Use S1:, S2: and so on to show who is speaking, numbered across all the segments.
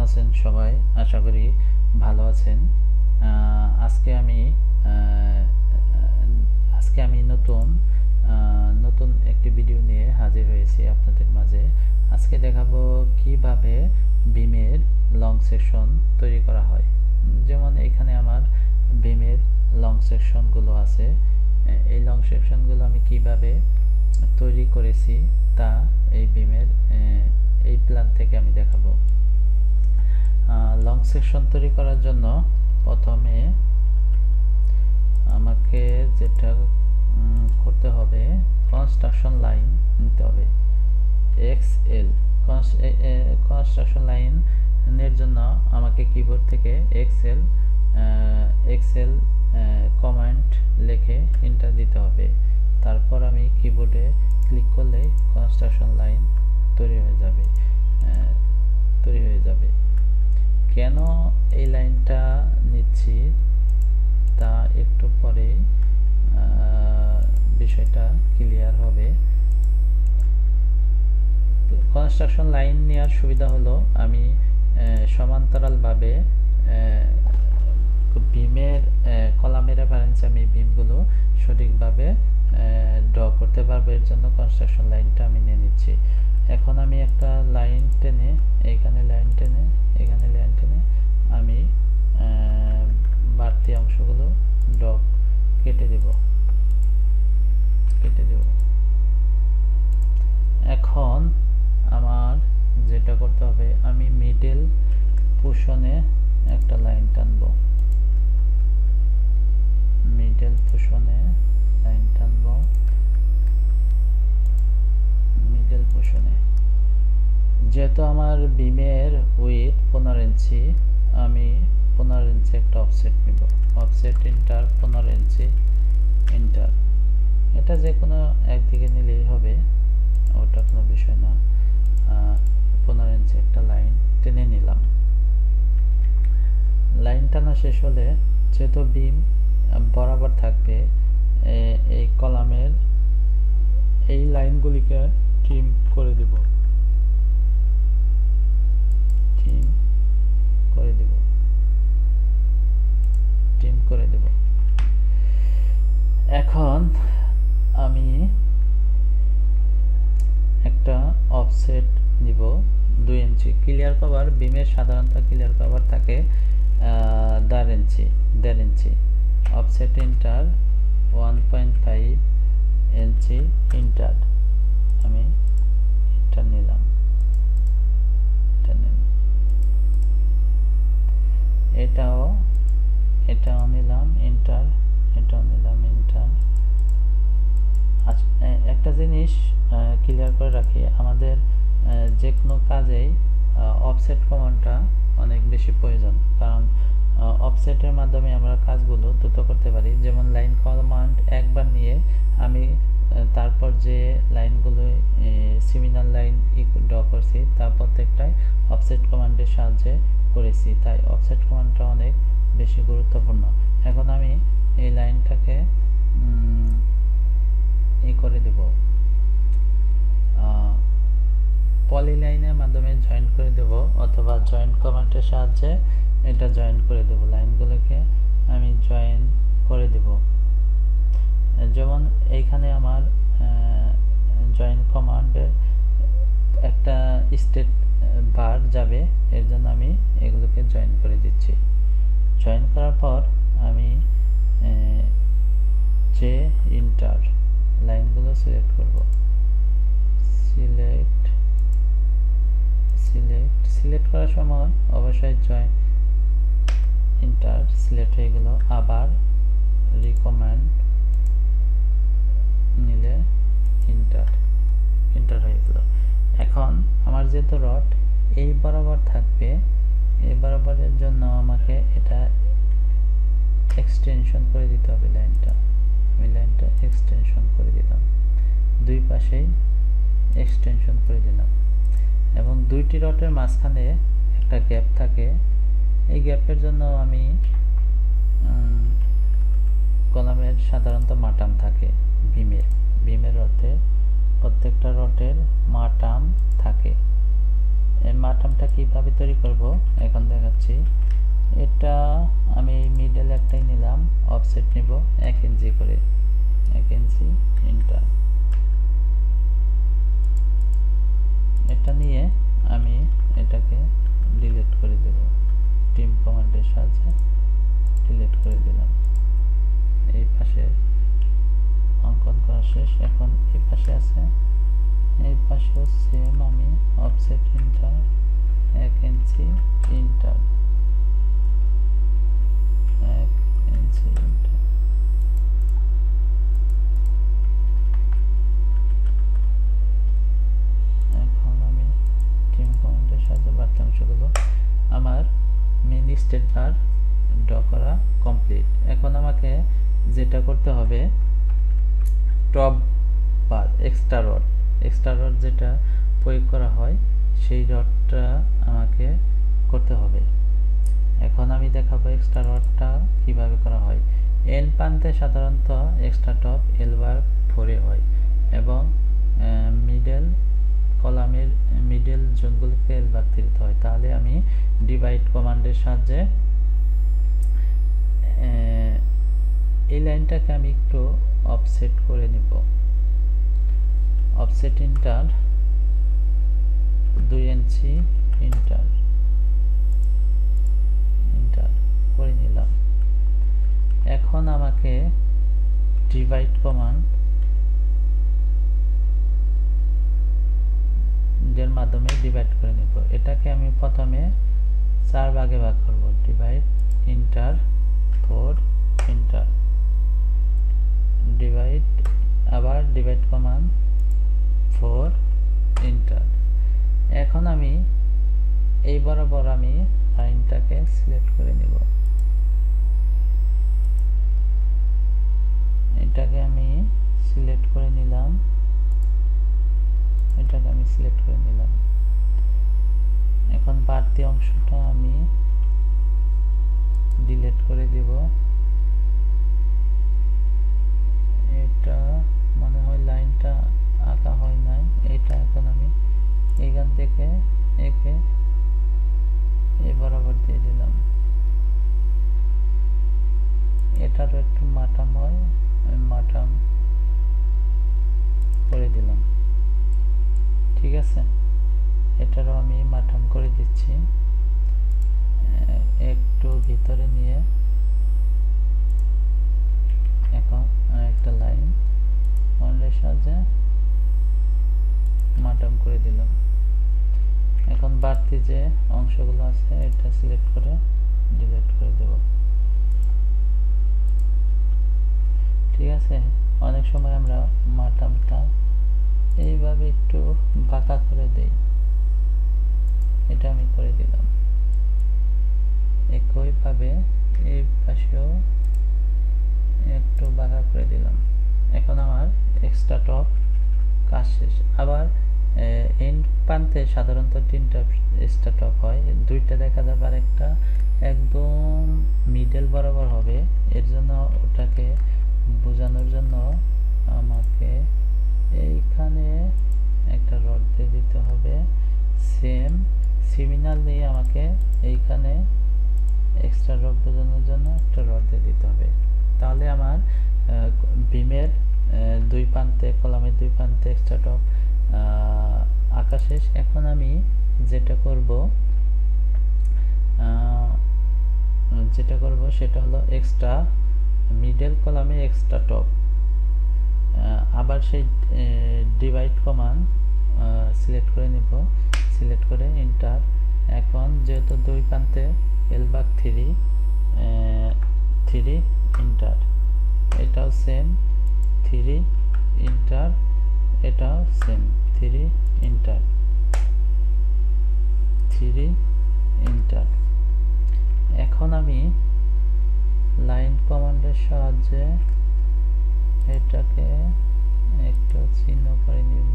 S1: আছেন সবাই? আশা করি ভালো আছেন। আজকে আমি নতুন একটি ভিডিও নিয়ে হাজির হয়েছি আপনাদের মাঝে। আজকে দেখাবো কিভাবে বিমের লং সেকশন তৈরি করা হয়। যেমন এখানে আমার বিমের লং সেকশনগুলো আছে। এই লং সেকশনগুলো আমি কিভাবে তৈরি করেছি তা এই বিমের এই প্ল্যান থেকে আমি দেখাবো। লং সেকশন তৈরি করার জন্য প্রথমে আমাকে যেটা করতে হবে, কনস্ট্রাকশন লাইন নিতে হবে এক্সএল। কনস্ট্রাকশন লাইনের জন্য আমাকে কিবোর্ড থেকে এক্সএল কমান্ড লিখে এন্টার দিতে হবে। তারপর আমি কিবোর্ডে ক্লিক করলেই কনস্ট্রাকশন লাইন তৈরি হয়ে যাবে। কেন এই লাইনটা নিচ্ছি তা একটু পরে বিষয়টা ক্লিয়ার হবে। কনস্ট্রাকশন লাইন নেওয়ার সুবিধা হলো আমি সমান্তরালভাবে বিমের কলামের রেফারেন্সে আমি বিমগুলো সঠিকভাবে ড্র করতে পারবো। এর জন্য কনস্ট্রাকশন লাইনটা আমি নিয়ে নিচ্ছি। এখন আমি একটা লাইন টেনে এখানে লাইন টেনে আমি বাড়তি অংশগুলো কেটে দেব। এখন আমার যেটা করতে হবে, আমি মিডল পোর্শনে একটা লাইন টানবো। যেহেতু আমার বিমের উইথ 15 ইঞ্চি, আমি 15 ইঞ্চি একটা অফসেট নিব। অফসেট ইন্টার 15 ইঞ্চি ইন্টার। এটা যে কোনো একদিকে নিলেই হবে, ওটা কোনো বিষয় না। 15 ইঞ্চি একটা লাইন টেনে নিলাম। লাইন টানা শেষ হলে, যেহেতু বিম বরাবর থাকবে, এই কলামের এই লাইনগুলিকে ট্রিম করে দেব। এখন আমি একটা অফসেট নিব 2 ইঞ্চি। ক্লিয়ার কভার বিমের সাধারণত ক্লিয়ার কভার থাকে 1.5 ইঞ্চি। অফসেট ইন্টার 1.5 ইঞ্চি ইন্টার আমি এটা নিলাম। এটাও নিলাম ইন্টার, এটাও নিলাম ইন্টার। একটা জিনিস ক্লিয়ার করে রাখি, আমাদের যে কোনো কাজেই অফসেট কমান্ডটা অনেক বেশি প্রয়োজন, কারণ অফসেটের মাধ্যমে আমরা কাজগুলো দ্রুত করতে পারি। যেমন লাইন কমান্ড একবার নিয়ে আমি তারপর যে লাইনগুলো সিমিলার লাইন ড্র করছি তা প্রত্যেকটাই অফসেট কমান্ডের সাহায্যে করেছি, তাই অফসেট কমান্ডটা অনেক বেশি গুরুত্বপূর্ণ। এখন আমি এই লাইনটাকে করে দেব, পলি লাইনের মাধ্যমে জয়েন করে দেব, অথবা জয়েন্ট কমান্ডের সাহায্যে এটা জয়েন করে দেব। লাইনগুলোকে আমি জয়েন করে দেব। যেমন এইখানে আমার জয়েন কমান্ডের একটা স্টেট বার যাবে, এর জন্য আমি এগুলোকে জয়েন করে দিচ্ছি। জয়েন করার পর আমি যে ইন্টার লাইনগুলো সিলেক্ট করব। সিলেক্ট করার সময় অবশ্যই জয়েন ইন্টার সিলেক্ট হয়ে গেল, আবার রিকমেন্ড নিলে ইন্টার হয়ে গেল। এখন আমার যেহেতু রড এই বরাবর থাকবে, এই বরাবরের জন্য আমাকে এটা এক্সটেনশন করে দিতে হবে। আমি লাইনটা এক্সটেনশন করে দিলাম, দুই পাশেই এক্সটেনশন করে দিলাম। এবং দুইটি রডের মাঝখানে একটা গ্যাপ থাকে, এই গ্যাপের জন্য আমি কলামের সাধারণত মাটাম থাকে বিমের রডে, প্রত্যেকটা রডের মাটাম থাকে। এই মাঠামটা কিভাবে তৈরি করব এখন দেখাচ্ছি। এটা আমি মিডল একটাই নিলাম, অফসেট নিব 1 ইঞ্চি করে, 1 ইঞ্চি ইন্টার। এটা নিয়ে আমি এটাকে ডিলিট করে দেব, টিম কমান্ডের সাহায্যে ডিলিট করে দিলাম। এই পাশে অঙ্কন করা শেষ, এখন এই পাশে আছে, এই পাশেও সেম আমি অফসেট ইন্টার 1 ইঞ্চি ইন্টার, 1 ইঞ্চি ইন্টার। এখন আমি টিম কমান্ডের সাহায্যে বার্তাংশগুলো আমার মেন স্টেট বার ড্র করা কমপ্লিট। এখন আমাকে যেটা করতে হবে, টপ বার এক্সট্রা রড যেটা প্রয়োগ করা হয় সেই রডটা আমাকে করতে হবে। এখন আমি দেখাবো এক্সট্রা রডটা কিভাবে করা হয়। এন প্রান্তে সাধারণত এক্সট্রা টপ এল বার 4 হয় এবং মিডল কলামের মিডল জোনগুলোকে এল বার 3 হয়। তাহলে আমি ডিভাইড কমান্ডের সাহায্যে এই লাইনটাকে আমি একটু অফসেট করে নিব। অফসেট ইন্টার 2 ইঞ্চি ইন্টার করে নিলাম। এখন আমাকে ডিভাইড কমান্ড এর মাধ্যমে ডিভাইড করে নিব। এটাকে আমি প্রথমে 4 ভাগে ভাগ করব, ডিভাইড ইন্টার 4 ইন্টার, ডিভাইড, আবার ডিভাইড কমান্ড 4 ইন্টার। এখন আমি এই বরাবর আমি লাইনটাকে সিলেক্ট করে নিব। এটাকে আমি সিলেক্ট করে নিলাম, এটাকে আমি সিলেক্ট করে নিলাম। এখন বাড়তি অংশটা আমি ডিলিট করে দিব। এটা মনে হয় লাইনটা আঁকা হয় নাই, এটা এখন আমি এখান থেকে একে এই বরাবর দিয়ে দিলাম। এটারও একটু মাটাম হয়, আমি মাটাম করে দিলাম। ঠিক আছে, এটারও আমি মাটাম করে দিচ্ছি। একটু ভিতরে নিয়ে এখন একটা লাইন কমান্ডের সাহায্যে মাটাম করে দিলাম। এখন বাড়তি যে অংশগুলো আছে এটা সিলেক্ট করে ডিলিট করে দেব। ঠিক আছে, অনেক সময় আমরা মাটামটা এইভাবে একটু বাঁকা করে দেই, এটা আমি করে দিলাম। একইভাবে এই পাশেও একটু বাঁকা করে দিলাম। এখন আমার এক্সট্রা টপ কাজ শেষ। আবার এন্ড প্রান্তে সাধারণত 3টা এক্সট্রা টপ হয়, 2টা দেখা যাবে, আর একটা একদম মিডল বরাবর হবে। এর জন্য ওটাকে বোঝানোর জন্য আমাকে এইখানে একটা রড দিয়ে দিতে হবে। সিমিলারলি আমাকে এইখানে এক্সট্রা রড বোঝানোর জন্য একটা রড দিয়ে দিতে হবে। তাহলে আমার বিমের 2 প্রান্তে, কলামের 2 প্রান্তে এক্সট্রা টপ আঁকা শেষ। এখন আমি যেটা করব সেটা হলো এক্সট্রা মিডল কলামে এক্সট্রা টপ। আবার সেই ডিভাইড কমান্ড সিলেক্ট করে নিব, সিলেক্ট করে ইন্টার। এখন যেহেতু 2 প্রান্তে এল ভাগ 3 ইন্টার, এটাও সেম 3 ইন্টার, এটাও সেম 3 ইন্টার, 3 ইন্টার। এখন আমি লাইন কমান্ডের সাহায্যে এটাকে একটু চিহ্ন করে নিব,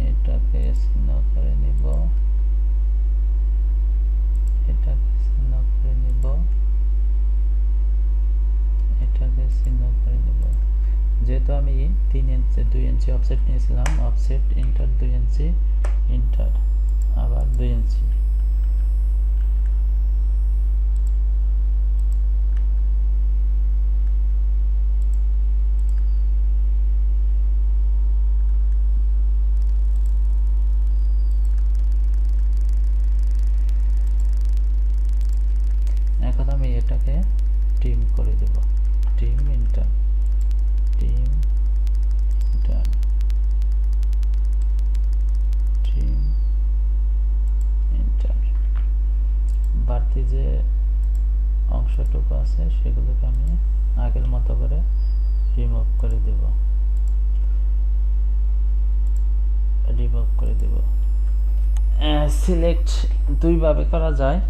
S1: এটাকে চিহ্ন করে নিব, এটাকে চিহ্ন করে নিব, এটাকে চিহ্ন করে নিব। যেহেতু আমি 2 ইঞ্চি ইঞ্চি অফসেট নিয়েছিলাম, অফসেট ইন্টার 2 ইঞ্চি, ইন্টার আবার 2 ইঞ্চি। এখন আমি এটাকে ট্রিম করে দেব, trim enter, trim enter, trim enter. বাড়তি যে অংশটুকু আছে সেগুলোকে আমি আগের মতো করে রিমুভ করে দেব, রিমুভ করে দেব। সিলেক্ট দুইভাবে করা যায়।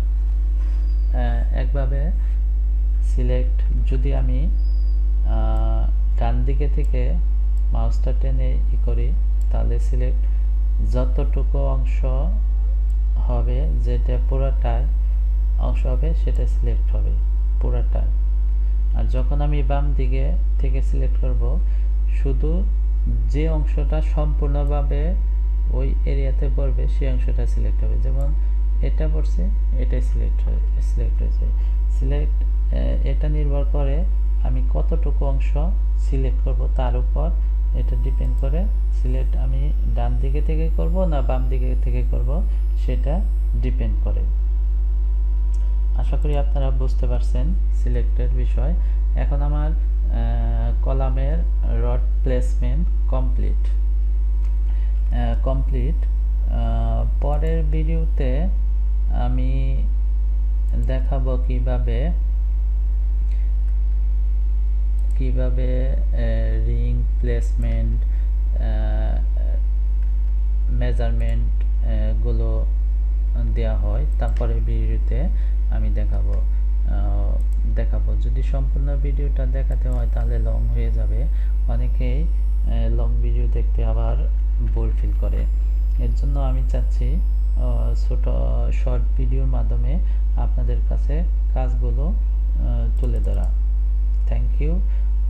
S1: একভাবে সিলেক্ট যদি আমি ডান দিকে থেকে মাউসটা টেনে করি, তাহলে সিলেক্ট যতটুকু অংশ হবে, যেটা পুরোটাই অংশ হবে সেটা সিলেক্ট হবে পুরোটাই। আর যখন আমি বাম দিকে থেকে সিলেক্ট করব, শুধু যে অংশটা সম্পূর্ণভাবে ওই এরিয়াতে পড়বে সেই অংশটা সিলেক্ট হবে। যেমন এটা পড়ছে, এটাই সিলেক্ট হয়েছে। সিলেক্ট এটা নির্ভর করে আমি কতটুকু অংশ সিলেক্ট করব তার উপর এটা ডিপেন্ড করে। সিলেক্ট আমি ডান দিকে থেকে করব না বাম দিকে থেকে করব সেটা ডিপেন্ড করে। আশা করি আপনারা বুঝতে পারছেন সিলেক্টের বিষয়। এখন আমার কলামের রড প্লেসমেন্ট কমপ্লিট। পরের ভিডিওতে আমি দেখাবো কিভাবে রিং প্লেসমেন্ট, মেজারমেন্ট গুলো দেওয়া হয়। তারপরে ভিডিওতে আমি দেখাবো। যদি সম্পূর্ণ ভিডিওটা দেখাতে হয় তাহলে লং হয়ে যাবে। অনেকেই লং ভিডিও দেখতে আবার বোর ফিল করে। এর জন্য আমি চাচ্ছি ছোট শর্ট ভিডিওর মাধ্যমে আপনাদের কাছে কাজগুলো তুলে ধরা। Thank you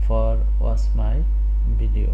S1: for watch my video.